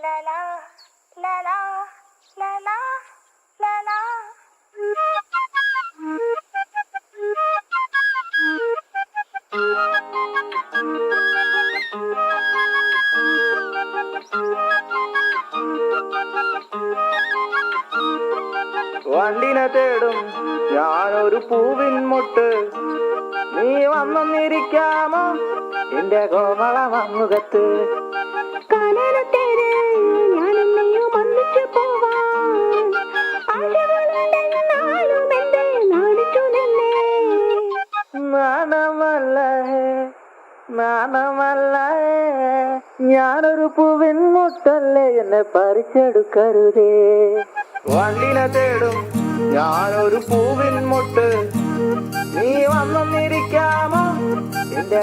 la la la la la la la la. വണ്ടിനെ തേടും ഞാനൊരു പൂവിൻ മുട്ട്, നീ വന്നൊന്നിരിക്കാമോ എന്റെ കോമള മുഖത്ത്. നാണമല്ലേ നാണമല്ലേ, ഞാനൊരു പൂവിൻ മുട്ടല്ലേ, എന്നെ പറിച്ചെടുക്കരുതേ. വണ്ടിനെ തേടും ഞാനൊരു പൂവിൻ മുട്ട്, നീ വന്നൊന്നിരിക്കാമോ എന്റെ